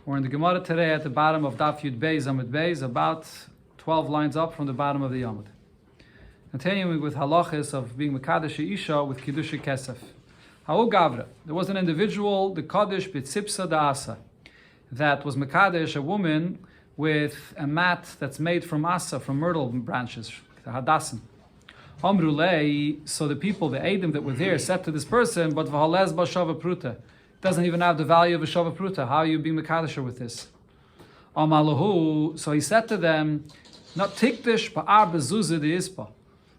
We're in the Gemara today at the bottom of Daf Yud Beis Amud Beis, about 12 lines up from the bottom of the Amud. Continuing with halachas of being Mekadesh Isha with Kidushin Kesef. Ha'u Gavra. There was an individual, the Kaddish B'tzipsa Da'asa, that was Mekadesh, a woman with a mat that's made from asa, from myrtle branches, the Hadassim. Amrulei, so the people, the Eidim that were there, said to this person, but v'halez b'shava pruta. Doesn't even have the value of a shava pruta. How are you being Mekadesher with this? Amalahu, so he said to them, not tikdish ba'ar bezuzah de ispa.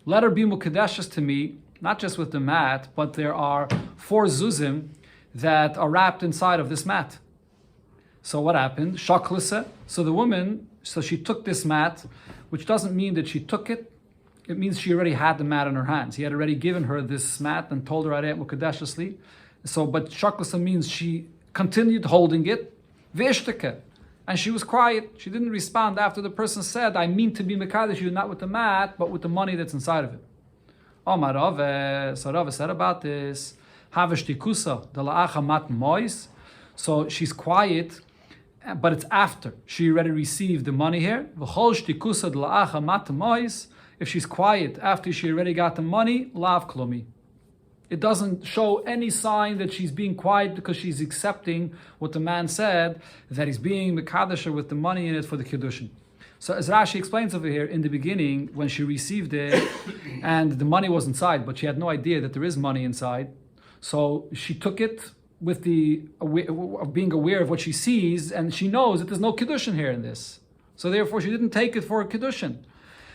Let her be Mekadeshes to me, not just with the mat, but there are 4 zuzim that are wrapped inside of this mat. So what happened? Shaklisa. So the woman, so she took this mat, which doesn't mean that she took it. It means she already had the mat in her hands. He had already given her this mat and told her Arayat Mukadeshesli. So, but Shaklisa means she continued holding it. V'ishteke. And she was quiet. She didn't respond after the person said, I mean to be Mekadesh you, not with the mat, but with the money that's inside of it. Omar Rave. So Rave said about this. Haveshtikusa. Dela'acha mat mois. So she's quiet, but it's after she already received the money here. If she's quiet after she already got the money, lav klumi. It doesn't show any sign that she's being quiet because she's accepting what the man said, that he's being mekadesher with the money in it for the Kidushin. So as Rashi explains over here, in the beginning, when she received it, and the money was inside, but she had no idea that there is money inside, so she took it with the being aware of what she sees, and she knows that there's no Kidushin here in this. So therefore she didn't take it for a Kidushin.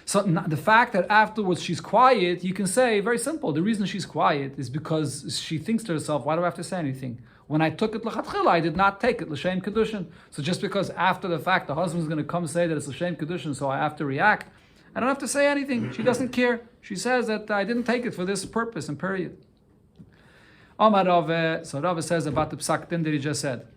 So the fact that afterwards she's quiet, you can say, very simple, the reason she's quiet is because she thinks to herself, why do I have to say anything? When I took it l'chatchila, I did not take it l'shem Kidushin. So just because after the fact the husband's going to come say that it's l'shem Kidushin, so I have to react, I don't have to say anything. She doesn't care. She says that I didn't take it for this purpose and period. Omar Rave, so Rave says about the psak din that he just said.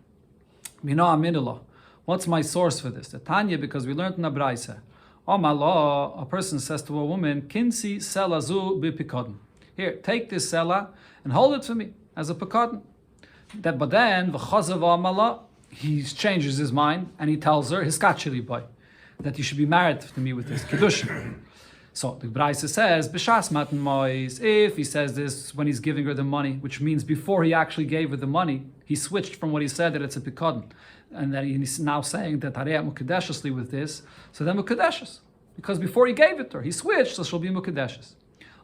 Mino aminullah. What's my source for this? The Tanya, because we learned in the Braisa. Omar law, a person says to a woman, Kinsi selazu bipikadon. Here, take this sela and hold it for me as a pikadon. But then, v'chazav amala, he changes his mind and he tells her, hiskachili boy, that you should be married to me with this Kidushin. So the Braisa says, B'shas matan mois, if he says this when he's giving her the money, which means before he actually gave her the money, he switched from what he said that it's a pikadon, and that he's now saying that Harei Mukadeshesli with this, so then Mukadeshes. Because before he gave it to her, he switched, so she'll be Mukadeshes.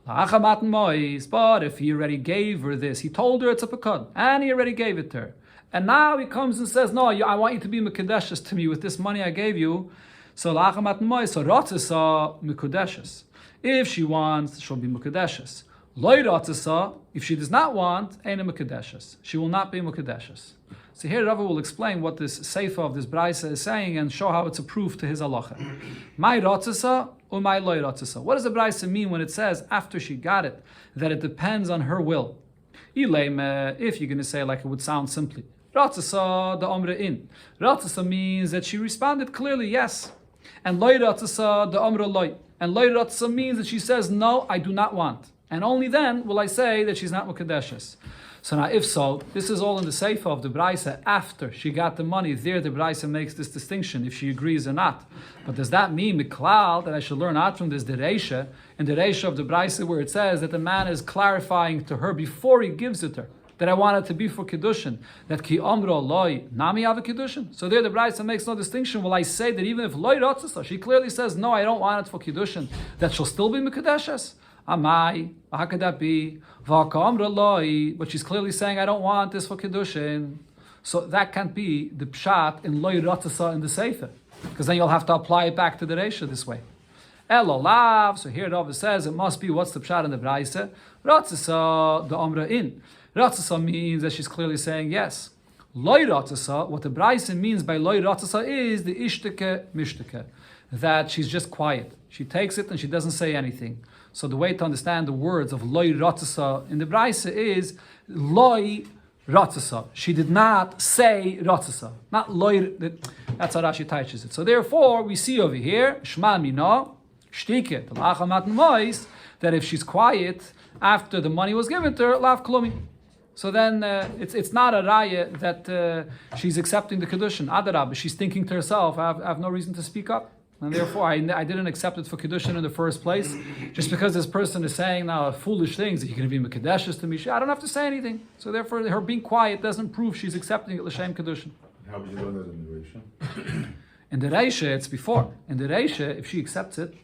La'acha matan mois, but if he already gave her this, he told her it's a pikadon, and he already gave it to her, and now he comes and says, no, I want you to be Mukadeshes to me with this money I gave you. So la'achamat mois, so rotzesa mukadeshes. If she wants, she'll be mukadeshes. Loy rotzesa, if she does not want, ain't a mukadeshes. She will not be mukadeshes. So here Rava will explain what this seifa of this brayse is saying and show how it's a proof to his halacha. My rotzesa or my loy rotzesa. What does the brayse mean when it says after she got it that it depends on her will? If you're going to say like it would sound simply. Rotzesa the omre in. Rotzesa means that she responded clearly yes. And loy ratzasa the amra loy. And loy ratzasa means that she says, no, I do not want. And only then will I say that she's not Mukadeshes. So now if so, this is all in the seifa of the Braisa after she got the money. There the Braisa makes this distinction, if she agrees or not. But does that mean, Miklal, that I should learn out from this Dereisha, in the Dereisha of the Braisa where it says that the man is clarifying to her before he gives it to her, that I want it to be for Kiddushin, that ki amro loy nami have a Kiddushin. So there the Braisa makes no distinction. Will I say that even if loy rotzasa, she clearly says, no, I don't want it for Kiddushin, that she'll still be Mekadeshes? Amai, how could that be? V'aka amro loy, but she's clearly saying, I don't want this for Kiddushin. So that can't be the pshat in loy rotzasa in the Sefer, because then you'll have to apply it back to the Reisha this way. Elolav, so here Rava says, it must be, what's the pshat in the Braisa? Rotzasa the amra in. Ratzasa means that she's clearly saying yes. Loy ratzasa, what the Braisa means by loy ratzasa is the ishteke mishteke, that she's just quiet. She takes it and she doesn't say anything. So the way to understand the words of loy ratzasa in the Braisa is loy ratzasa. She did not say ratzasa, not loy. That's how Rashi teaches it. So therefore, we see over here shma mino shtike t'lachamat mois, that if she's quiet after the money was given to her, lav klumi. So then it's not a raya that she's accepting the Kidushin. Adarab, she's thinking to herself, I have no reason to speak up. And therefore, I didn't accept it for Kidushin in the first place. Just because this person is saying now foolish things, that you're going to be Mekadeshes to me, I don't have to say anything. So therefore, her being quiet doesn't prove she's accepting it L'Shem Kidushin. How would you learn that in the Reisha? In the Reisha, it's before. In the Reisha, if she accepts it,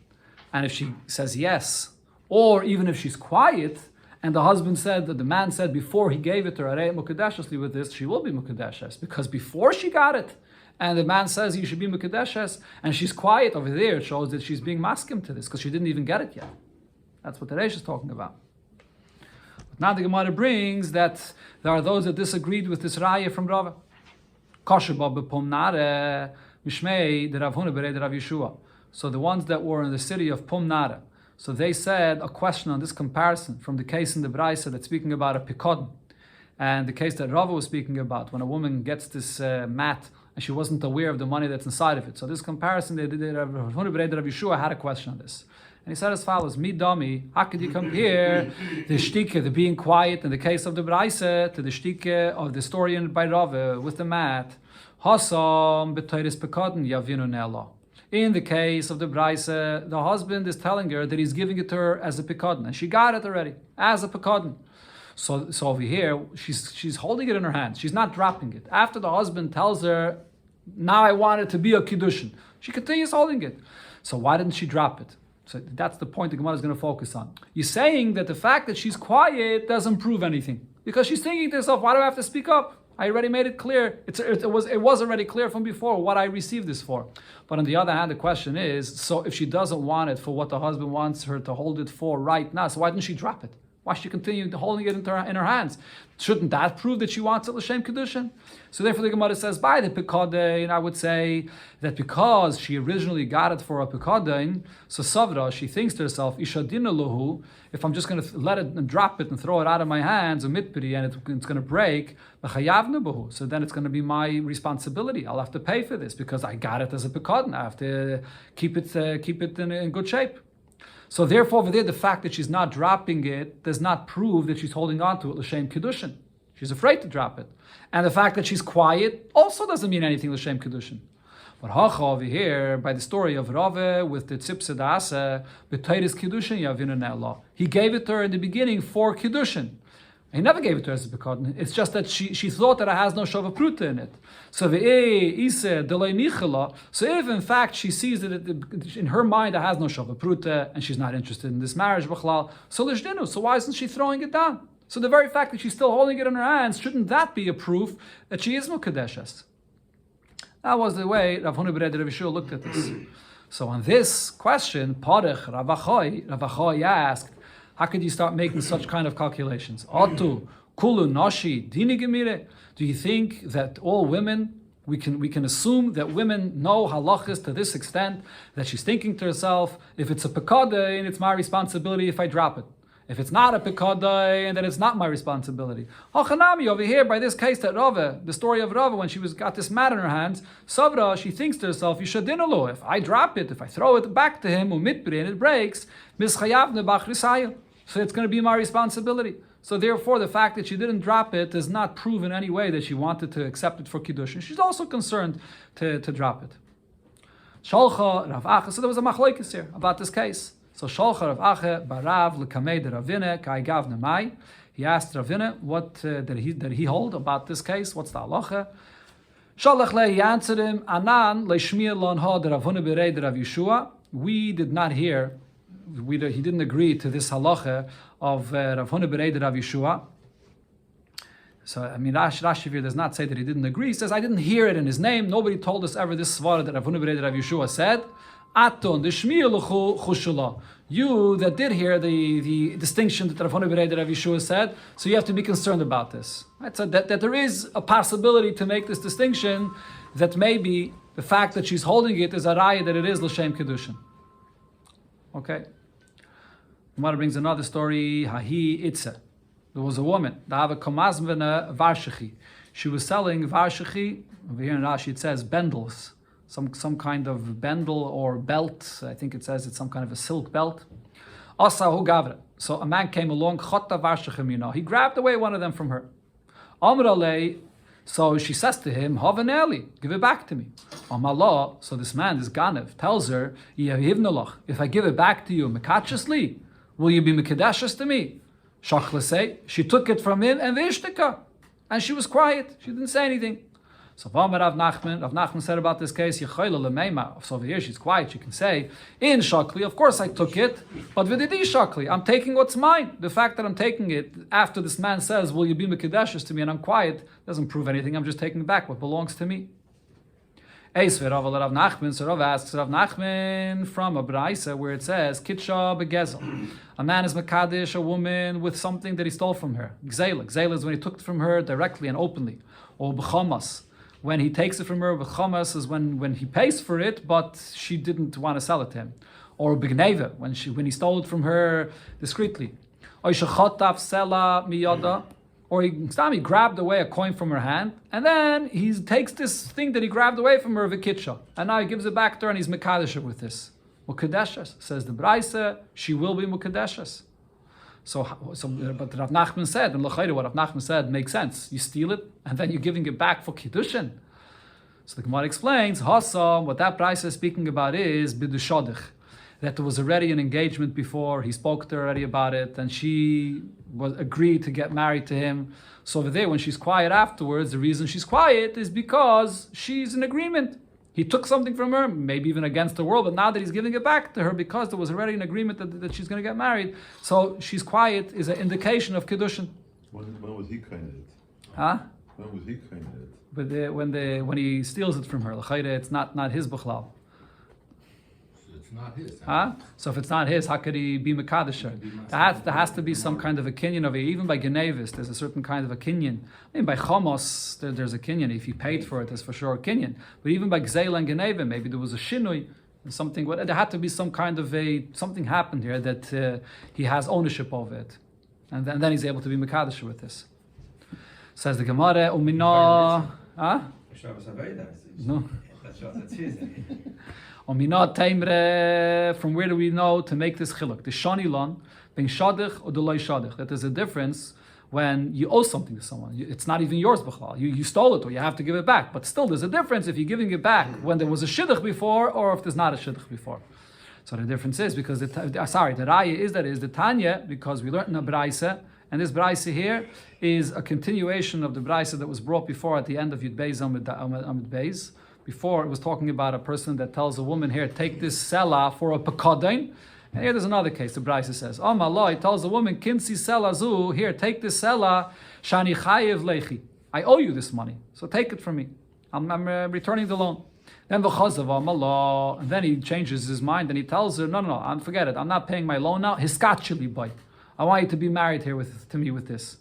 and if she says yes, or even if she's quiet, and the husband said, that the man said before he gave it to her, Mukadeshesly with this, she will be Mukadeshes. Because before she got it, and the man says you should be Mukadeshes, and she's quiet over there, it shows that she's being maskim to this, because she didn't even get it yet. That's what the Reish is talking about. But now the Gemara brings that there are those that disagreed with this raya from Rava. So the ones that were in the city of Pumnara, so they said a question on this comparison from the case in the Braisa that's speaking about a pikod, and the case that Rava was speaking about, when a woman gets this mat and she wasn't aware of the money that's inside of it. So this comparison, Rav Yeshua had a question on this. And he said as follows, Midami, how could you compare the shtike, the being quiet in the case of the Braisa, to the shtike of the story by Rava with the mat? Hasam b'toiris pekadin yavinu ne'Allah. In the case of the Braisa, the husband is telling her that he's giving it to her as a pekadin, and she got it already, as a pekadin. So over here, she's holding it in her hands. She's not dropping it. After the husband tells her, now I want it to be a Kidushin, she continues holding it. So why didn't she drop it? So that's the point the Gemara is going to focus on. You're saying that the fact that she's quiet doesn't prove anything. Because she's thinking to herself, why do I have to speak up? I already made it clear. It was already clear from before what I received this for. But on the other hand, the question is, so if she doesn't want it for what the husband wants her to hold it for right now, so why didn't she drop it? Why should she continue holding it in her hands? Shouldn't that prove that she wants it l'shem kedushin? So therefore the Gemara says, by the pekadein, I would say that because she originally got it for a pekadein, so savra, she thinks to herself, ishadina lohu, if I'm just going to let it and drop it and throw it out of my hands, and it's going to break, so then it's going to be my responsibility. I'll have to pay for this because I got it as a pekadein. I have to keep it in good shape. So therefore, over there, the fact that she's not dropping it does not prove that she's holding on to it l'shem kedushin. She's afraid to drop it, and the fact that she's quiet also doesn't mean anything l'shem kedushin. But hacha over here, by the story of Rave with the tzipsa da'asa, b'teiris kedushin yavinu ne'Allah. He gave it to her in the beginning for kedushin. He never gave it to her as a pekadin. It's just that she thought that it has no shava pruta in it. So so if in fact she sees that in her mind it has no shava pruta and she's not interested in this marriage, so why isn't she throwing it down? So the very fact that she's still holding it in her hands, shouldn't that be a proof that she is mukadeshes? That was the way Rav Huna ben Rav Yeshua looked at this. So on this question, Parech Rav Achai asked, how could you start making such kind of calculations? Atu, kulu, nashi, dini gemire. Do you think that all women, we can assume that women know halachas to this extent, that she's thinking to herself, if it's a pekadein, it's my responsibility if I drop it. If it's not a pekadein, then it's not my responsibility. Hachanami, over here, by this case that Rava, the story of Rava, when she got this mat in her hands, Savra, she thinks to herself, Yishadinalo, if I drop it, if I throw it back to him, umitbri, and it breaks, mischayavne bachrisayel. So it's going to be my responsibility. So therefore, the fact that she didn't drop it does not prove in any way that she wanted to accept it for Kidushin. She's also concerned to drop it. Sholcha Rav Acha. So there was a machlokes here about this case. So Sholcha Rav Acha barav lekamei de Ravina kai gavne mai. He asked Ravina, what did he hold about this case? What's the halacha? Sholach le, he answered him, Anan leishmir lon ha de Rav Huna berei de Rav Yeshua. We did not hear. He didn't agree to this halacha of Rav Huna berei de Rav Yeshua. So, I mean, Rashi here does not say that he didn't agree. He says, I didn't hear it in his name. Nobody told us ever this svara that Rav Huna berei de Rav Yeshua said. Aton, the shmiyaluchu chushula. You that did hear the distinction that Rav Huna berei de Rav Yeshua said, so you have to be concerned about this. Right? So that there is a possibility to make this distinction, that maybe the fact that she's holding it is a raya that it is l'shem kedushin. Okay. Gemara brings another story. Hahi itze. There was a woman. She was selling varshachi. Over here in Rashi it says bendels, some kind of bendel or belt. I think it says it's some kind of a silk belt. Asahu gavra. So a man came along. He grabbed away one of them from her. Amrale, so she says to him, Havaneli, give it back to me. Amalah, so this man, this Ganev, tells her, if I give it back to you, Mekachesli, will you be Mekadeshes to me? Shachlase, she took it from him and Vishtika. And she was quiet. She didn't say anything. So Rav Nachman said about this case, so over here she's quiet, she can say, in Shakli, of course I took it, but Vididi Shakli, I'm taking what's mine. The fact that I'm taking it after this man says, will you be Mekadeshes to me, and I'm quiet, doesn't prove anything. I'm just taking back what belongs to me. So Rav asks Rav Nachman from a Braisa where it says, Kitsha begezel. A man is Mekadesh, a woman with something that he stole from her. Gzela. Gzela is when he took it from her directly and openly. Or B'chamas. When he takes it from her, B'chamas is when he pays for it, but she didn't want to sell it to him. Or B'gneva, when he stole it from her discreetly. Or Shechotaf Sela Miyada. Or he grabbed away a coin from her hand, and then he takes this thing that he grabbed away from her, Vikitsha, and now he gives it back to her, and he's Mekadesha with this. Mukadeshes, says the Braisa, she will be Mukadeshes. But Rav Nachman said, and L'chayre, what Rav Nachman said makes sense. You steal it, and then you're giving it back for Kidushin. So the Gemara explains, Hassam, what that Braisa is speaking about is Bidushodich. That there was already an engagement before, he spoke to her already about it, and she agreed to get married to him. So over there, when she's quiet afterwards, the reason she's quiet is because she's in agreement. He took something from her, maybe even against the world, but now that he's giving it back to her because there was already an agreement that she's going to get married, so she's quiet is an indication of Kidushin. When was he kind of it? Huh? When was he kind of it? But when he steals it from her, it's not his b'chlal. Not his. Huh? So if it's not his, how could he be Mekadesher? There has to be some kind of a kinyan of it. Even by Genevis, there's a certain kind of a kinyan. I mean, by Chomos, there's a kinyan. If he paid for it, there's for sure a kinyan. But even by Gzeila and Geneva, maybe there was a shinui, something. There had to be some kind of something happened here that he has ownership of it, and then he's able to be Mekadesher with this. Says the Gemara, Umina. Huh? No. From where do we know to make this chiluk? The shani lon, ben shadich or the loy shadich. That there's a difference when you owe something to someone. It's not even yours b'chlal. You stole it or you have to give it back. But still, there's a difference if you're giving it back when there was a shidduch before or if there's not a shidduch before. So the difference is because the raya is the Tanya, because we learned in a braisa, and this braisa here is a continuation of the braisa that was brought before at the end of Yud Beis Amud Beis. Before it was talking about a person that tells a woman, here, take this sela for a pekadin. And here there's another case, the Braisa says, Oh Allah, he tells the woman, Kinsi sela zu, here, take this sela, shani chayev lechi. I owe you this money, so take it from me. I'm returning the loan. Then v'chazav Allah, and then he changes his mind and he tells her, no, forget it. I'm not paying my loan now. Hiskachili boy. I want you to be married here to me with this.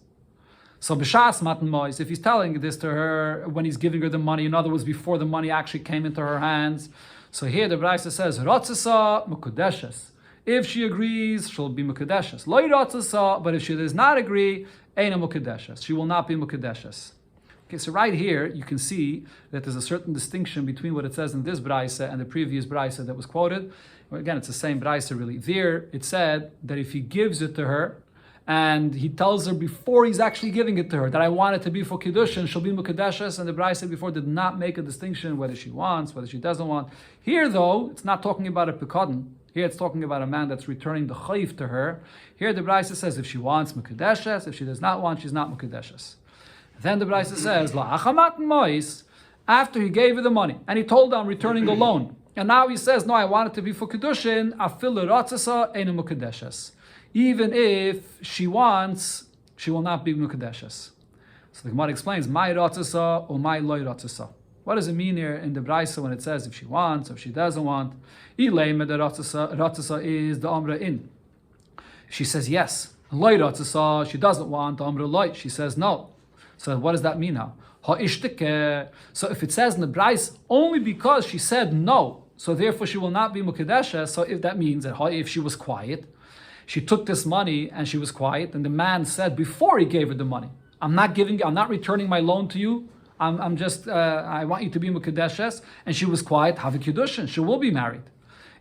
So b'shas matan mois, if he's telling this to her when he's giving her the money, in other words, before the money actually came into her hands. So here the Braisa says, Ratzasa mukudeshes. If she agrees, she'll be mukudeshes. Lo ratzasa, but if she does not agree, eina mukudeshes. She will not be mukudeshes. Okay, so right here you can see that there's a certain distinction between what it says in this Braisa and the previous Braisa that was quoted. Well, again, it's the same Braisa really. There it said that if he gives it to her, and he tells her before he's actually giving it to her that I want it to be for Kidushin, she'll be Mukadeshes, and the Braisa before did not make a distinction whether she wants, whether she doesn't want. Here though, it's not talking about a Pekadon. Here it's talking about a man that's returning the Chayif to her. Here the Braisa says if she wants Mukadeshes, if she does not want, she's not Mukadeshes. Then the Braisa says, La'achamat mois, after he gave her the money, and he told her I'm returning the loan, and now he says, no, I want it to be for Kidushin, afil ratzasa einu Mukadeshes. Even if she wants, she will not be Mukadeshes. So the Gemara explains, my ratzasa or my loy ratzasa. What does it mean here in the Braisa when it says if she wants or if she doesn't want? Ileim the ratzasa is the amra in. She says yes. Loy ratzasa, she doesn't want, the amra loy, she says no. So what does that mean now? So if it says in the Braisa only because she said no, so therefore she will not be Mukadeshes, so if that means that if she was quiet, she took this money and she was quiet, and the man said before he gave her the money, I'm not returning my loan to you. I want you to be Mukadeshes, and she was quiet. Have a Kidushin, she will be married.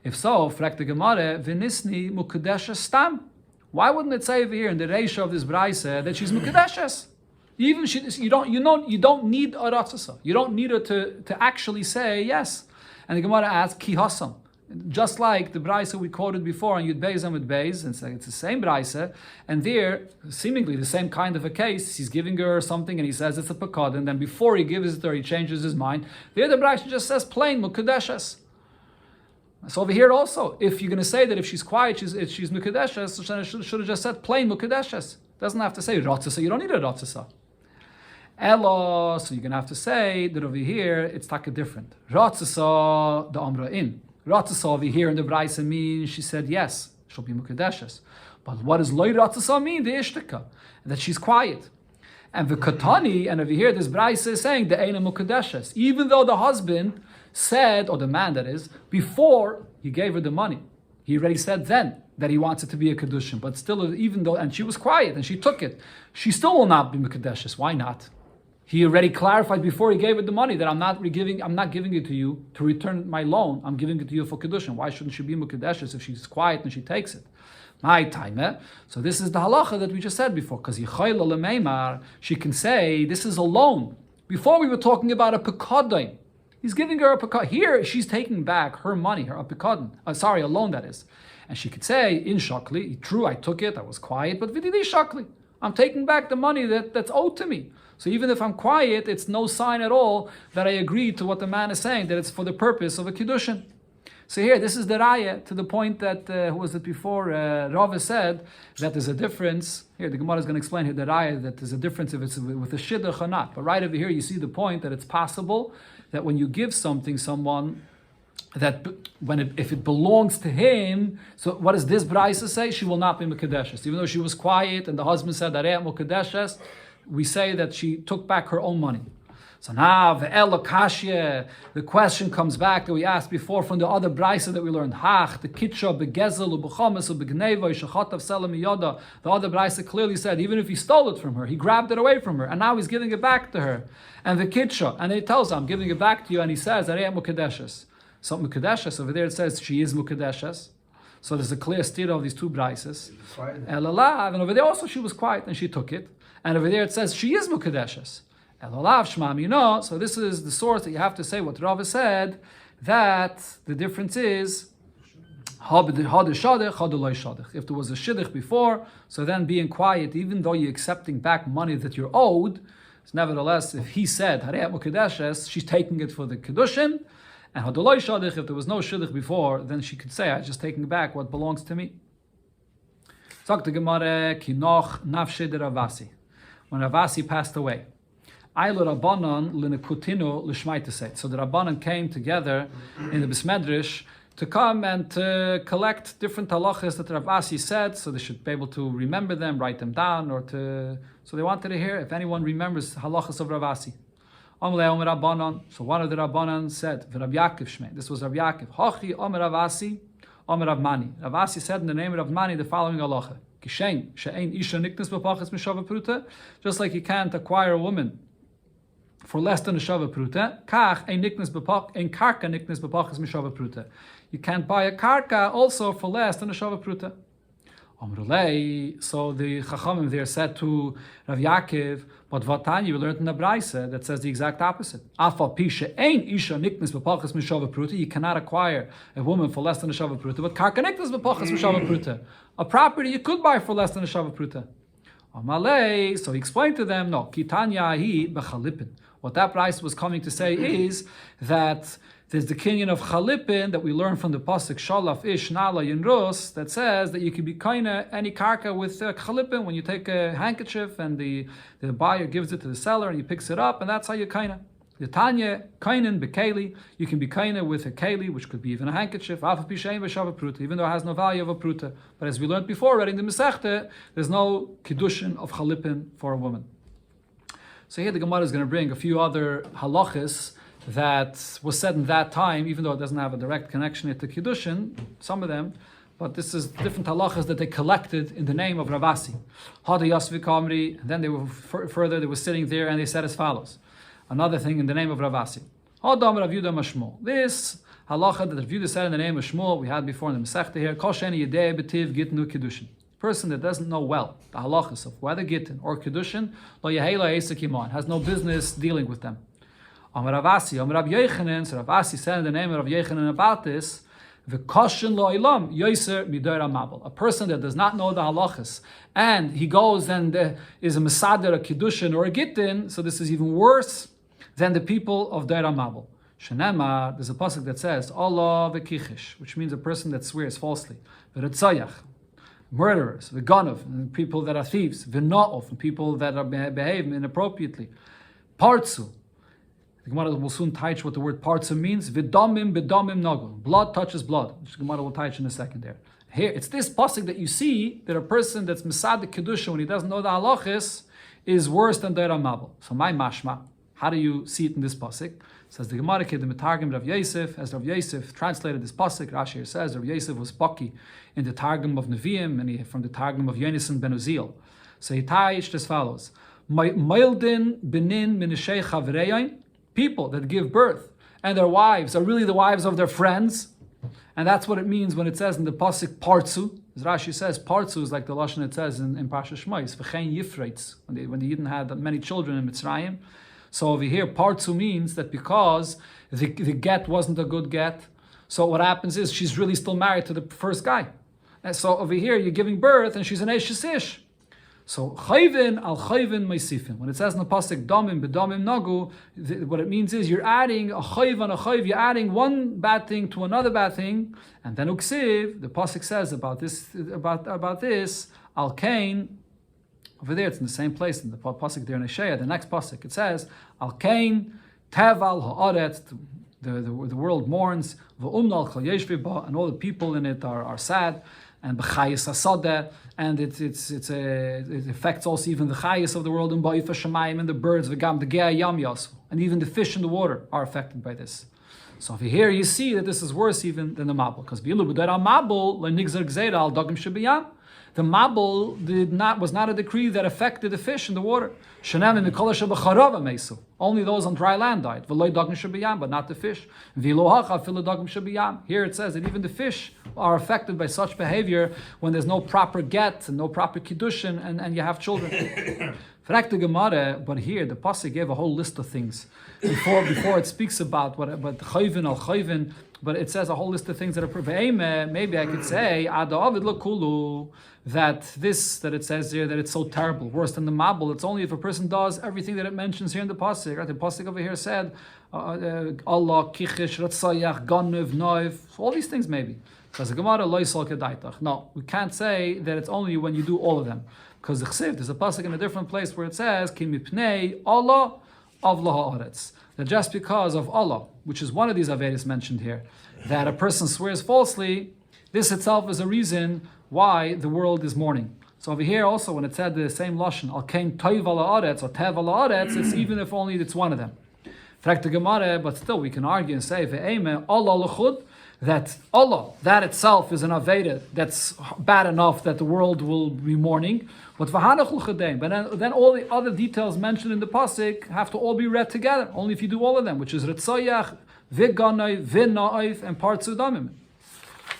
If so, frak the Gemara, v'nisni Mukadeshes stam. Why wouldn't it say over here in the Reisha of this Braisa that she's Mukadeshes? Even you don't need a ratzasa. You don't need her to actually say yes. And the Gemara asks ki hasam. Just like the brisa we quoted before on Yud Beis and Yud Beis, and it's the same brisa, and there, seemingly the same kind of a case, he's giving her something and he says it's a pakad, and then before he gives it to her, he changes his mind. There the brisa just says plain mukadeshes. So over here also, if you're going to say that if she's quiet, she's mukadeshes, so should have just said plain mukadeshes. Doesn't have to say ratzasa. You don't need a ratzasa. Elo, so you're going to have to say that over here it's taka different. Ratzasa the amra in. Ratzasa over here in the brisa means she said yes, she'll be mukadeshes. But what does loy ratzasa mean? The ishtika, that she's quiet. And the katani, and over here this brisa is saying the eina mukadeshes, even though the husband said, or the man that is, before he gave her the money, he already said then that he wants it to be a Kidushin. But still, even though, and she was quiet and she took it, she still will not be Mekadeshes. Why not? He already clarified before he gave her the money that I'm not giving it to you to return my loan. I'm giving it to you for Kidushin. Why shouldn't she be Mekadeshes if she's quiet and she takes it? My time, eh? So this is the halacha that we just said before. Because she can say this is a loan. Before we were talking about a pekadon. He's giving her a pekadon. Here she's taking back her money, her pekadon. A loan that is. And she could say, in shakli, true, I took it, I was quiet, but vididi shakli. I'm taking back the money that's owed to me. So even if I'm quiet, it's no sign at all that I agree to what the man is saying, that it's for the purpose of a Kidushin. So here, this is the raya to the point that, who was it before, Rava said that there's a difference. Here, the Gemara is going to explain here the raya, that there's a difference if it's with a shidduch or not. But right over here, you see the point that it's possible that when you give something someone, that if it belongs to him, so what does this brisa say? She will not be mekadeshes. Even though she was quiet and the husband said that mekadeshes, we say that she took back her own money. So now the question comes back that we asked before from the other brisa that we learned. The kitcha begezel ubechames ubegneva ishachatav selam yoda. The other brisa clearly said even if he stole it from her, he grabbed it away from her, and now he's giving it back to her. And the kitcha, and he tells her, I'm giving it back to you, and he says mekadeshes. So Mukadeshes, over there it says she is Mukadeshes. So there's a clear steer of these two brises. Elalav, and over there also she was quiet and she took it. And over there it says she is Mukadeshes. Elalav Shmam, so this is the source that you have to say what Rava said, that the difference is if there was a shidduch before, so then being quiet, even though you're accepting back money that you're owed, nevertheless, if he said Harei Mukadeshes, she's taking it for the Kidushin. And hadoloi shadich, if there was no shidduch before, then she could say, I'm just taking back what belongs to me. Sagt the Gemara, kinoch nafshe de Ravasi. When Ravasi passed away, Aylo Rabbanon linekutinu l'shmaiteseit. So the Rabbanon came together in the Bismedrish to come and to collect different halachas that Ravasi said, so they should be able to remember them, write them down, so they wanted to hear if anyone remembers halachas of Ravasi. So one of the Rabbanan said, Rav Yaakov Shmei. This was Rav Yaakov. Hachi Omer Ravasi, Omer Rav Mani. Ravasi said in the name of Rav Mani the following halacha: Kishein she'ein isha niknes b'pachas mishava pruta. Just like you can't acquire a woman for less than a shava pruta, kach ein niknes b'pach ein karka niknes b'pachas mishava pruta. You can't buy a karka also for less than a shava pruta. So the Chachamim there said to Rav Yaakov, but Vatanya, we learned in the Braise that says the exact opposite. You cannot acquire a woman for less than a shava pruta, but karka niknes b'pachas mishava pruta. A property you could buy for less than a shava pruta. So he explained to them, no, kitanya hi b'chalipin. What that Braise was coming to say is that there's the kinyan of Chalipin that we learn from the pasuk Shalaf Ish Nala Yinrus that says that you can be kaina any karka with Chalipin when you take a handkerchief and the buyer gives it to the seller and he picks it up, and that's how you kaina. The Tanya kainin bekeli, you can be kaina with a keli, which could be even a handkerchief, even though it has no value of a pruta. But as we learned before, already in the Masechta, there's no Kidushin of Chalipin for a woman. So here the Gemara is going to bring a few other halachas that was said in that time, even though it doesn't have a direct connection to Kidushin, some of them, but this is different halachas that they collected in the name of Ravasi. Hada Yasvi Kamri, and then they were further, they were sitting there and they said as follows. Another thing in the name of Ravasi. Hadam Rav Yudah Mashmul. This halacha that Rav Yudah said in the name of Shmuel, we had before in the Masechta here, Kol Sheni Yedei B'tiv Gitnu Kidushin. person that doesn't know well the halachas of whether gittin or kedushin, lo yehela esek iman, has no business dealing with them. Amar Ravasi, Amar Rav Yechanan, so Ravasi said in the name of Rav Yechanan about this, v'koshin lo ilam yoser midor mabel. A person that does not know the halachas and he goes and is a mesader, a kedushin or a gittin, so this is even worse than the people of Deir Mabel. Shenema, there's a pasuk that says Allah v'kichish, which means a person that swears falsely. V'retzayach, murderers, v'ganov, people that are thieves, v'na'of, people that are behave inappropriately. Partzu, the Gemara will soon teach what the word partzu means. V'damim b'damim nagu, blood touches blood, which the Gemara will teach in a second there. Here, it's this pasuk that you see that a person that's misad kedusha when he doesn't know the halachis is worse than Deir Mabel. So my mashma, how do you see it in this pasuk? Says the Gemara, the Targum Rav Yosef, as Rav Yosef translated this pasuk, Rashi says Rav Yosef was baki in the Targum of Nevi'im and from the Targum of Yonasan ben Uziel. So he taish as follows: Maildin benin minishei chavreyain, people that give birth and their wives are really the wives of their friends, and that's what it means when it says in the pasuk partzu. As Rashi says, partzu is like the lashon it says in Parsha Shmos, v'chein yifreitz, when the Yidden had many children in Mitzrayim. So over here, partzu means that because the get wasn't a good get, so what happens is she's really still married to the first guy. And so over here, you're giving birth and she's an eshes ish. So chayvin al chayvin meisifin. When it says in the pasuk damim b'damim nagu, what it means is you're adding a chayv on a chayv. You're adding one bad thing to another bad thing, and then uksiv. The pasuk says about this al kain. Over there, it's in the same place in the pasuk there in Yeshaya. The next pasuk it says al kain teval haaretz. The world mourns, and all the people in it are sad, and b'chayis hasadeh, and it affects also even the chayis of the world, and ba'if hashamayim, and the birds, v'gam the gea yam yasu, and even the fish in the water are affected by this. So over here you see that this is worse even than the mabul, because v'ilu b'dera mabul le'nigzer gzeira al dagim shebiyam. The mabul was not a decree that affected the fish in the water. Only those on dry land died. But not the fish. Here it says that even the fish are affected by such behavior when there's no proper get and no proper Kidushin and you have children. But here the pasuk gave a whole list of things before it speaks about chayvin al chayvin. But it says a whole list of things that are maybe I could say that it says here that it's so terrible, worse than the mabul. It's only if a person does everything that it mentions here in the pasuk. Right? The pasuk over here said Allah kichish ratzayach ganuv noiv. All these things maybe. Because the Gemara loisal kedaitach. No, we can't say that it's only when you do all of them. Because the chsiv, there's a pasuk in a different place where it says ki mipnei Allah avla haaretz. That just because of Allah, which is one of these averis mentioned here, that a person swears falsely, this itself is a reason why the world is mourning. So over here also, when it said the same lashon, al kain toiv ala aretz or tev ala aretz, it's even if only it's one of them. But still, we can argue and say ve'eme Allah lechud, that Allah, that itself is an aveda that's bad enough that the world will be mourning. But then all the other details mentioned in the pasuk have to all be read together. Only if you do all of them, which is Ritzayach, Viganai, Vinnaif, and Partzu Damim.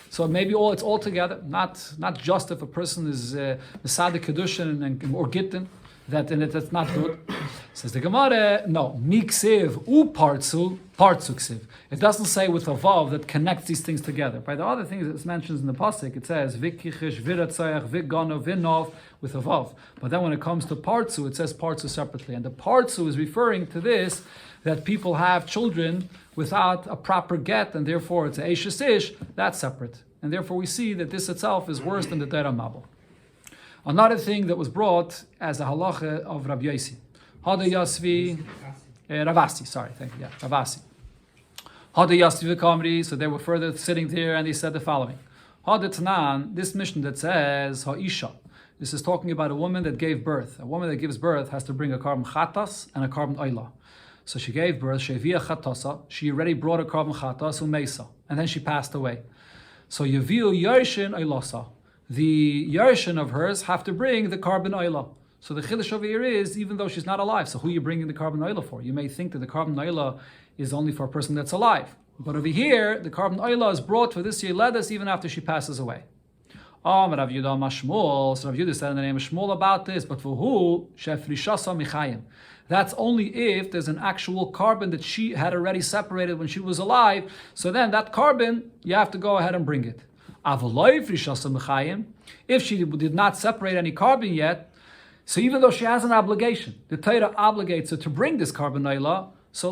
So maybe it's all together, not just if a person is Mesada Kidushin or Gittin, that's not good. Says the Gemara, no, Miksiv u Partzu ksiv. It doesn't say with a vav that connects these things together. By the other things it mentions in the pasuk, it says Vikichish, Viratzayach, Vigano, Vinov with a vav. But then when it comes to Partzu, it says Partzu separately. And the Partzu is referring to this, that people have children without a proper get, and therefore it's a Eishes Ish, that's separate. And therefore we see that this itself is worse than the Deira Mabul. Another thing that was brought as a halacha of Rabbi Yossi. Hada Yasvi, Ravasi, sorry, thank you, yeah, Ravasi. Hada Yasvi v'kamri, so they were further sitting there and they said the following. Hada Tanan, this mission that says Ha'isha, this is talking about a woman that gave birth. A woman that gives birth has to bring a carbon chatas and a carbon oila. So she gave birth, Shevia chatasa, she already brought a carbon chatas, umesa, and then she passed away. So Yaviu Yershin oilasa. The Yershin of hers have to bring the carbon oila. So the chiddush over here is, even though she's not alive, so who are you bringing the carbon oila for? You may think that the carbon oila is only for a person that's alive. But over here, the carbon oila is brought for this yeledes even after she passes away. Rav Yehuda Mashmuel. So Rav Yehuda said in the name of Shmuel about this, but for who? Shefrishasa Michayim. That's only if there's an actual carbon that she had already separated when she was alive. So then that carbon, you have to go ahead and bring it. If she did not separate any carbon yet, so even though she has an obligation, the Torah obligates her to bring this carbon oila,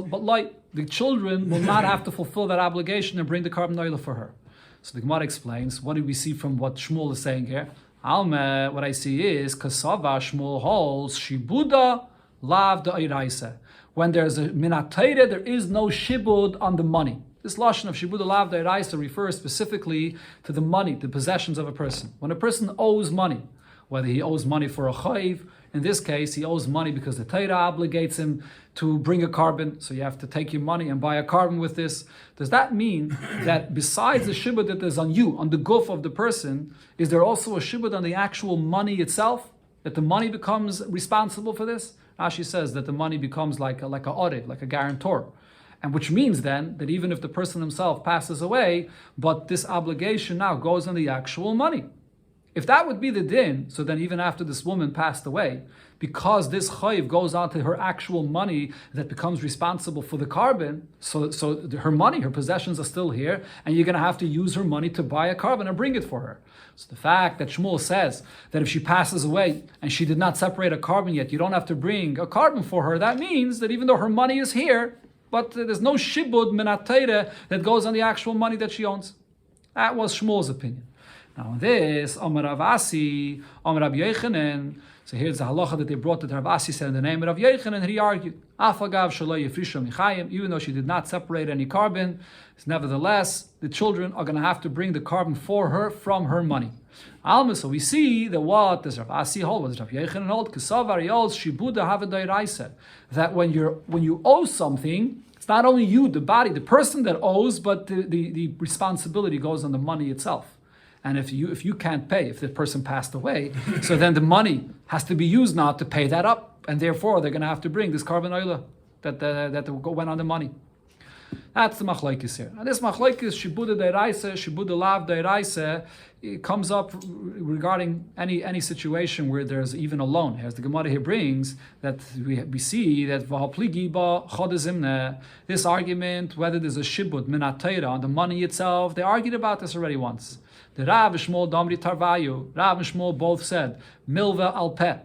but the children will not have to fulfill that obligation and bring the carbon oila for her. So the Gemara explains, what do we see from what Shmuel is saying here? Alma, what I see is, Kasava Shmuel holds, Shibuda lav da'iraisa. When there's a minatayre, there is no shibud on the money. This lashon of shibuda lav da'iraisa refers specifically to the money, the possessions of a person. When a person owes money, whether he owes money for a chayiv, in this case, he owes money because the Torah obligates him to bring a carbon, so you have to take your money and buy a carbon with this. Does that mean that besides the shibud that is on you, on the guf of the person, is there also a shibud on the actual money itself? That the money becomes responsible for this? Rashi says that the money becomes like a audit, like a guarantor. And which means then that even if the person himself passes away, but this obligation now goes on the actual money. If that would be the din, so then even after this woman passed away, because this chayiv goes on to her actual money that becomes responsible for the carbon, so her money, her possessions are still here, and you're going to have to use her money to buy a carbon and bring it for her. So the fact that Shmuel says that if she passes away and she did not separate a carbon yet, you don't have to bring a carbon for her, that means that even though her money is here, but there's no shibud minatayre that goes on the actual money that she owns. That was Shmuel's opinion. Now this, Amar Rav Asi, Amar Rav Yechanan. So here's the halacha that they brought that Rav Asi said in the name of Rav Yechanan, and he argued, Afagav shaloi yifrisha michayim, even though she did not separate any carbon, nevertheless, the children are going to have to bring the carbon for her from her money. Alma, so we see that what does Rav Asi hold, what does Rav Yechanan hold? Kesavar yolz shibuda havadairaisa. That when you owe something, it's not only you, the body, the person that owes, but the responsibility goes on the money itself. And if you can't pay, if the person passed away, so then the money has to be used now to pay that up, and therefore they're going to have to bring this carbon oila that went on the money. That's the machlokes here. And this machlokes shibuda deiraisa, shibuda lav deiraisa, it comes up regarding any situation where there's even a loan. As the Gemara here brings, that we see that this argument, whether there's a shibud minatayra on the money itself, they argued about this already once. The Rav and Shmuel Damri Tarvayu, Rav and Shmuel both said, Milva al peh.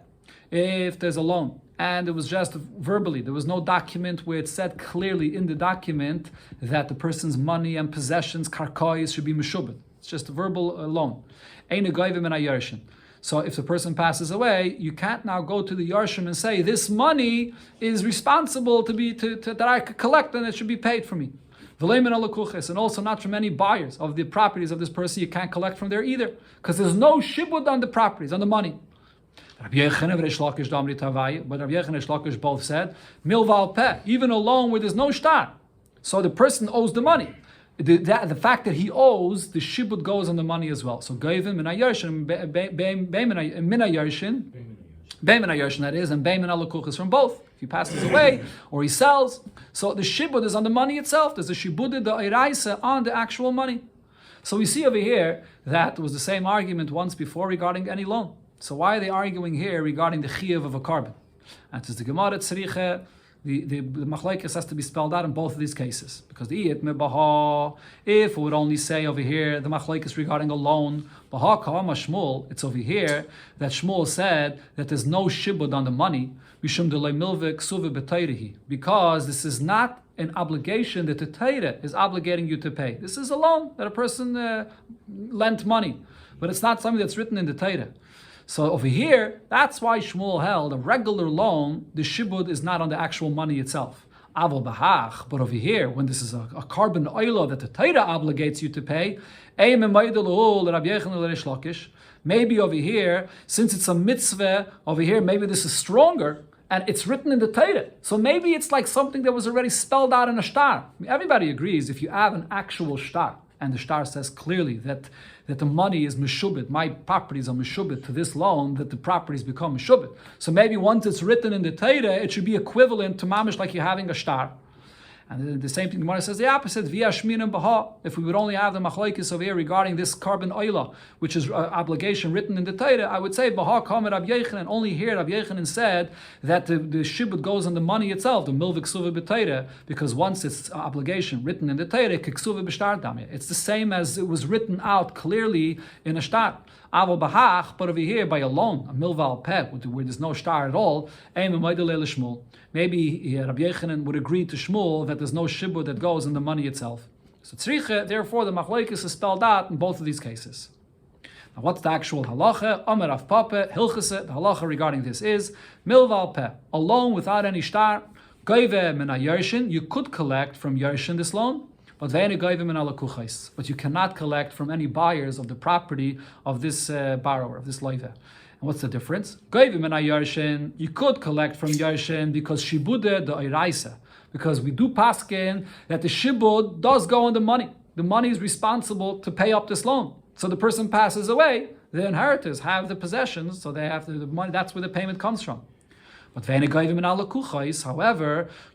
If there's a loan, and it was just verbally, there was no document where it said clearly in the document that the person's money and possessions, karkois, should be meshubed. It's just a verbal loan. Ein goyvim and yarshin. So if the person passes away, you can't now go to the yarshim and say, this money is responsible that I could collect and it should be paid for me. And also not from any buyers of the properties of this person, you can't collect from there either, because there's no shibud on the properties, on the money. Rabbi Yechanan and Reish Lakish Damri Tavai, but Rabbi Yechanan and Reish Lakish both said, Milval Peh, even a loan where there's no shtar. So the person owes the money. The fact that he owes, the shibud goes on the money as well. So Goyvim Mina Yershin, Mina Yershin, Beimina Yershin that is, and Beimina Lakuch from both. If he passes away or he sells, so the shibud is on the money itself. There's a shibud the iraisa on the actual money. So we see over here that was the same argument once before regarding any loan. So why are they arguing here regarding the chiyuv of a carbon? And it is the Gemara Tzriche, the machlokes has to be spelled out in both of these cases. Because if we would only say over here the machlokes regarding a loan, Shmuel, it's over here that Shmuel said that there's no shibud on the money, because this is not an obligation that the Torah is obligating you to pay. This is a loan that a person lent money, but it's not something that's written in the Torah. So over here, that's why Shmuel held a regular loan, the shibud is not on the actual money itself. Aval bahach, but over here, when this is a carbon oila that the Torah obligates you to pay, maybe over here, since it's a mitzvah, over here, maybe this is stronger, and it's written in the Torah. So maybe it's like something that was already spelled out in a shtar. Everybody agrees if you have an actual shtar, and the shtar says clearly that the money is meshubit, my properties are meshubit to this loan, that the properties become meshubit. So maybe once it's written in the Torah, it should be equivalent to mamish like you're having a shtar. And the same thing, Gemara says the opposite. Via shminim baha. If we would only have the machlokes over here regarding this carbon oila, which is obligation written in the Torah, I would say baha kamer Rabbi Yochanan. Only here Rabbi Yochanan said that the shibud goes on the money itself, the milvik ksuva b'Torah, because once it's obligation written in the Torah, kiksuva b'shtar damya. It's the same as it was written out clearly in a shtar. Aval bahach, but over here by a loan, a milval peh, where there's no shtar at all, maybe Rabbi Yochanan would agree to Shmuel that there's no shibud that goes in the money itself. So tzricha, therefore the machlokes is spelled out in both of these cases. Now what's the actual halacha? Omer av papa, hilchase, the halacha regarding this is, milval peh, a loan without any shtar, goive min yershin, you could collect from yershin this loan, but you cannot collect from any buyers of the property of this borrower, of this loive. And what's the difference? You could collect from Yershin because shibude the oiraisa. Because we do paskin that the shibud does go on the money. The money is responsible to pay up this loan. So the person passes away, the inheritors have the possessions, so they have the money. That's where the payment comes from. But however,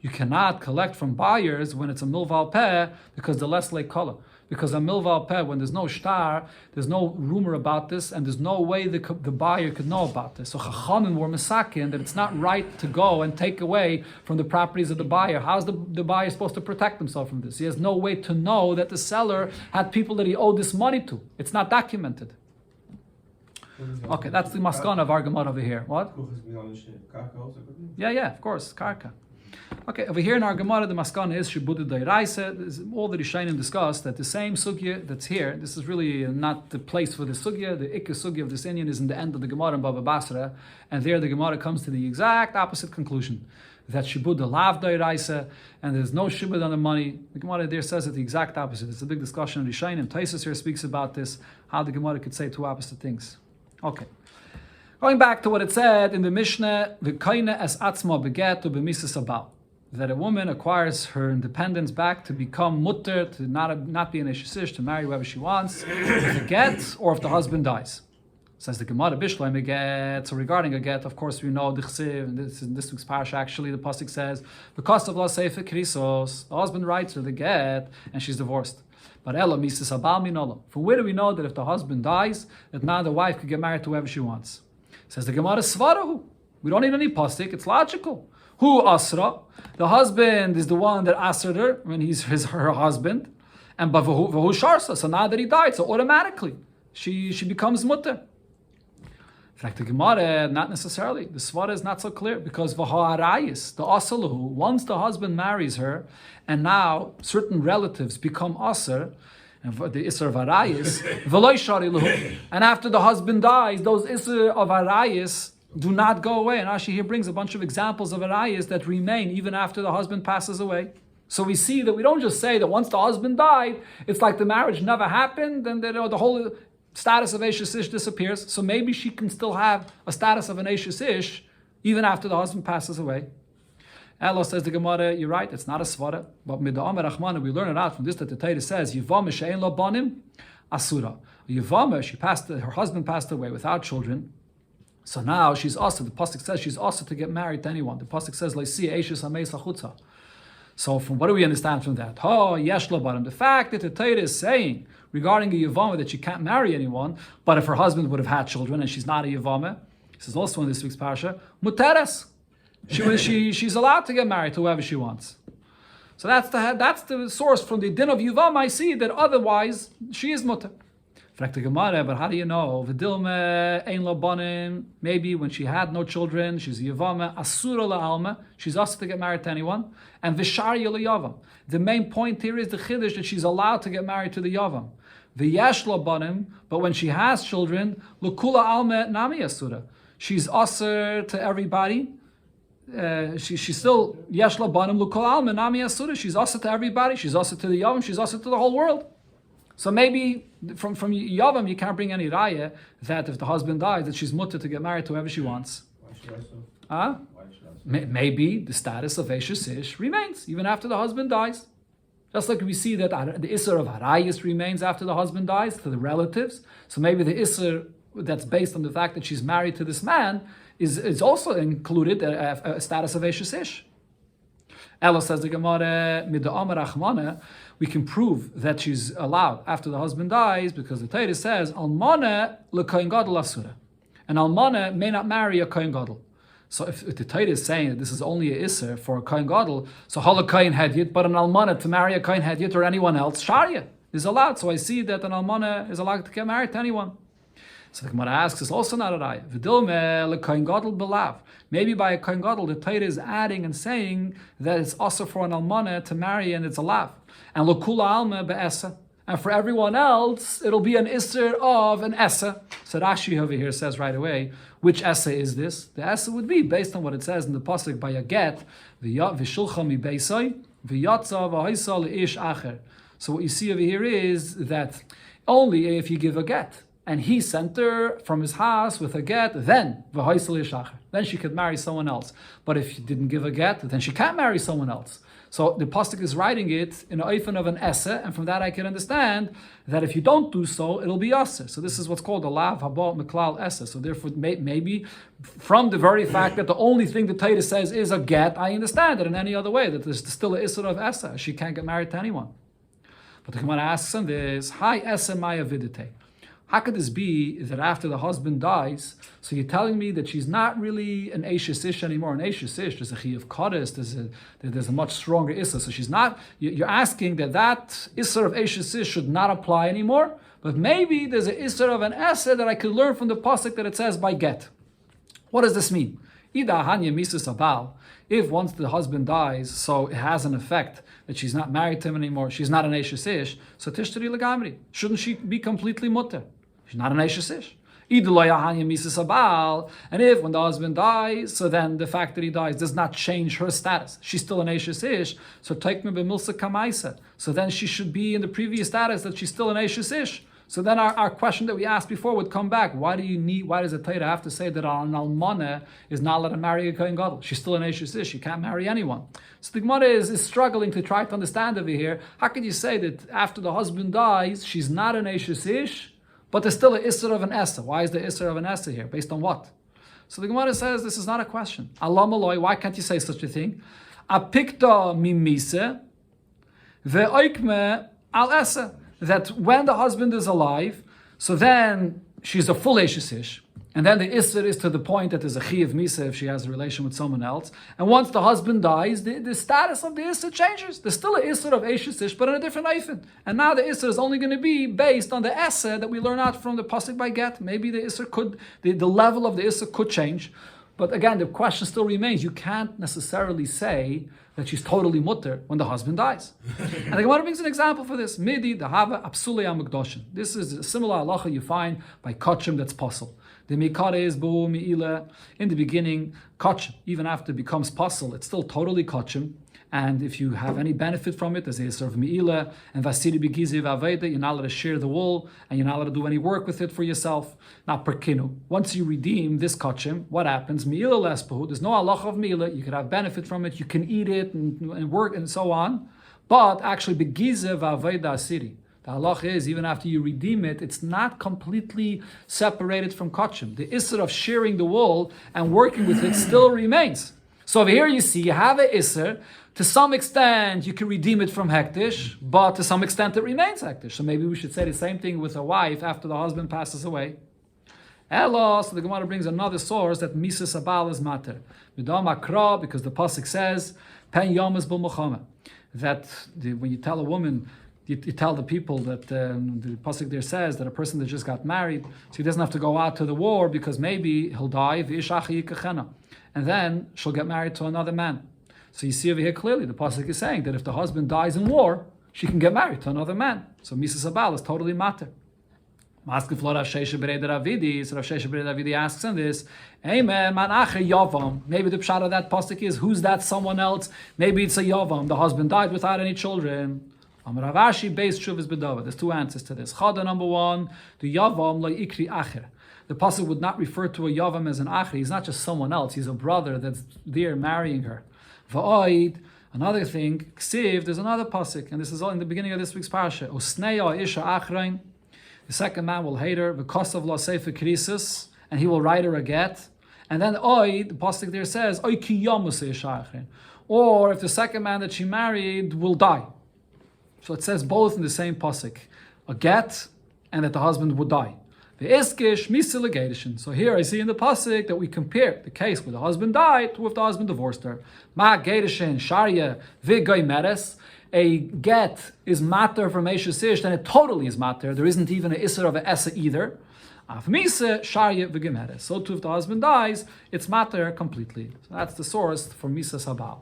you cannot collect from buyers when it's a milval peh because the less like color. Because a milval peh, when there's no shtar, there's no rumor about this, and there's no way the buyer could know about this. So chachamim were masakin that it's not right to go and take away from the properties of the buyer. How's the buyer supposed to protect himself from this? He has no way to know that the seller had people that he owed this money to. It's not documented. Okay, that's the maskana of our Gemara over here. What? Yeah, of course, karka. Okay, over here in our Gemara, the maskana is shibud da'iraisa. All the Rishonim discussed that the same sugya that's here. This is really not the place for the sugya. The ikka sugya of this Indian is in the end of the Gemara in Bava Basra, and there the Gemara comes to the exact opposite conclusion that shibud lav da'iraisa, and there's no shibud on the money. The Gemara there says it the exact opposite. It's a big discussion of Rishonim. Taisus here speaks about this, how the Gemara could say two opposite things. Okay. Going back to what it said in the Mishnah, v'kaina es atzma beget u b'misas abal, that a woman acquires her independence back to become mutter, to not be an eshes, to marry whoever she wants, with a get, or if the husband dies. Says the Gemara Bishloim a get. So regarding a get, of course we know the chsiv, and this in this week's parsha actually the pasuk says, because of la sefer krisos, the husband writes her the get, and she's divorced. But Ella misas abal minolo. From where do we know that if the husband dies, that now the wife could get married to whoever she wants? Says the Gemara Svarahu. We don't need any pasuk. It's logical. Who asra? The husband is the one that asred her when he's her husband, and vahu sharsa. So now that he died, so automatically she becomes mutter. In fact, the Gemara, not necessarily. The Svara is not so clear because v'ha'arayis, the asalahu, once the husband marries her, and now certain relatives become aser, and the isser of arayis, v'loy shari lahu, and after the husband dies, those isser of arayis do not go away. And Rashi here brings a bunch of examples of arayis that remain even after the husband passes away. So we see that we don't just say that once the husband died, it's like the marriage never happened, and that the whole status of Eshes Ish disappears. So maybe she can still have a status of an Eshes Ish even after the husband passes away. Elo says the Gemara, you're right, it's not a svara. But with the Amar Rachmana, we learn it out from this that the Torah says, Yivama she'en lo banim, asura. Yivama, her husband passed away without children. So now she's also, the pasuk says she's also to get married to anyone. The pasuk says, Leisi Eshes Hameis Lachutza. So from what do we understand from that? Oh, yesh lo banim. The fact that the Torah is saying regarding a Yavama that she can't marry anyone, but if her husband would have had children and she's not a Yavama, this is also in this week's parasha, muteres. She's allowed to get married to whoever she wants. So that's the source from the din of Yavama. I see that otherwise she is muter. But how do you know? V'dilme ein lo banim. Maybe when she had no children, she's a Yavama. Asura la'alma. She's asked to get married to anyone. And v'shari yavam. The main point here is the chiddush that she's allowed to get married to the Yavam. V'yesh lo banim. But when she has children, l'kula alma nami asura. She's asur to everybody. She's still yesh lo banim l'kula alma nami asura. She's asur to everybody. She's asur to the Yavam. She's asur to the whole world. So maybe from Yavam you can't bring any raya that if the husband dies that she's mutter to get married to whoever she wants. Maybe the status of Eshes Ish remains even after the husband dies. Just like we see that the Isser of Harayis remains after the husband dies to the relatives. So maybe the Isser that's based on the fact that she's married to this man is also included a status of Eshes Ish. Ella says the Gemara, we can prove that she's allowed after the husband dies because the Torah says, Almana lekohen gadol asura. An almana may not marry a kohen gadol. So if the Torah is saying that this is only a isser for a kohen gadol, so hol a kohen hedyot, but an almana to marry a kohen hedyot or anyone else, sharia is allowed. So I see that an almana is allowed to get married to anyone. So the Gemara asks, it's also not a raya. V'dilme lekohen gadol belav. Maybe by a kohen gadol, the Torah is adding and saying that it's also for an almana to marry and it's a lav. And lokula alma be'esa. And for everyone else, it'll be an isser of an essa. So Rashi over here says right away, which essa is this? The essa would be based on what it says in the pasuk by a get, v'shulcha mi beisai, v'yatza v'haisa le'ish acher. So what you see over here is that only if you give a get, and he sent her from his house with a get, then v'haisa le'ish acher. Then she could marry someone else. But if you didn't give a get, then she can't marry someone else. So the pasuk is writing it in an oifen of an esse, and from that I can understand that if you don't do so, it'll be esse. So this is what's called a lav haba meklal esse. So therefore, maybe from the very fact that the only thing the Torah says is a get, I understand it in any other way, that there's still a isser of esse. She can't get married to anyone. But the Gemara asks on this, hi esse maya vidite. How could this be that after the husband dies, so you're telling me that she's not really an Eishes Ish anymore? An Eishes Ish, there's a Chi of Kodesh, there's a much stronger Issa. So she's not, you're asking that Issa of Eishes Ish should not apply anymore, but maybe there's an Issa of an Essa that I could learn from the pasuk that it says by get. What does this mean? Ida Hanya Misus Abal. If once the husband dies, so it has an effect that she's not married to him anymore, she's not an Eishes Ish, so Tishtari Lagamri. Shouldn't she be completely mutter? She's not an Eishes Ish. And if when the husband dies, so then the fact that he dies does not change her status. She's still an Eishes Ish. So take me b'milsa kamaisa. So then she should be in the previous status that she's still an Eishes Ish. So then our question that we asked before would come back. Why does the Torah have to say that an almana is not allowed to marry a kohen gadol? She's still an Eishes Ish. She can't marry anyone. So the Gemara is struggling to try to understand over here. How can you say that after the husband dies, she's not an Eishes Ish, but there's still an Isser of an Essa? Why is the Isser of an Essa here? Based on what? So the Gemara says this is not a question. Alam aloi, why can't you say such a thing? Apikta mimise ve'oikme al Essa. That when the husband is alive, so then she's a full Eishes Ish. And then the Isser is to the point that there's a Chi of Misa if she has a relation with someone else. And once the husband dies, the status of the Isser changes. There's still an Isser of Eishes Ish, but in a different Eifin. And now the Isser is only going to be based on the Esse that we learn out from the pasuk by get. Maybe the Isser could, the level of the Isser could change. But again, the question still remains. You can't necessarily say that she's totally mutter when the husband dies. And the Gemara brings an example for this. Midi, the Hava, Apsule Amukdoshin. This is a similar halacha you find by Kachim that's possible. The Mikare is Bu Mi'ila. In the beginning, Kachim, even after it becomes possible, it's still totally Kachim. And if you have any benefit from it, there's a sort of Mi'ila, and Vasiri Begizi Vaveda, you're not allowed to share the wool, and you're not allowed to do any work with it for yourself. Not per kinu. Once you redeem this Kachim, what happens? Mi'ila lespahu, there's no halacha of Mi'ila, you could have benefit from it, you can eat it and work and so on. But actually, Begizi Vaveda Asiri. The halach is, even after you redeem it, it's not completely separated from kachim. The isser of sharing the wool and working with it still remains. So over here you see, you have an isser. To some extent, you can redeem it from hektish, but to some extent it remains hektish. So maybe we should say the same thing with a wife after the husband passes away. Elo, so the Gemara brings another source that Mises Abal is mater. Midam Akra, because the pasuk says, Pen Yomas B'Muchama. That when you tell a woman, you tell the people that the pasuk there says that a person that just got married, so he doesn't have to go out to the war because maybe he'll die, and then she'll get married to another man. So you see over here clearly, the pasuk is saying that if the husband dies in war, she can get married to another man. So Mises Abal is totally matter. So Rav Sheshe B'rei Davidi asks on this, Amen, man acher yavam. Maybe the pshat of that pasuk is, who's that someone else? Maybe it's a yavam. The husband died without any children. Ravashi based shuvas bedava. There's two answers to this. Chada number one, the yavam lo ikri acher. The pasuk would not refer to a yavam as an acher. He's not just someone else. He's a brother that's there marrying her. Va'oid. Another thing, ksiv. There's another pasuk, and this is all in the beginning of this week's parasha. Osneya isha achrein. The second man will hate her because of la sefer krisis, and he will write her a get. And then oid, the pasuk there says, oy ki yamus isha achrein. or if the second man that she married will die. So it says both in the same pasuk, a get and that the husband would die. The iskish misile Kidushin. So here I see in the pasuk that we compare the case where the husband died to if the husband divorced her. Ma Kidushin sharia v'goy meres. A get is matter from Eshes Ish, then it totally is matter. There isn't even an isser of an essa either. Af misa sharia v'gemeres. So too if the husband dies, it's matter completely. So that's the source for misa sabal.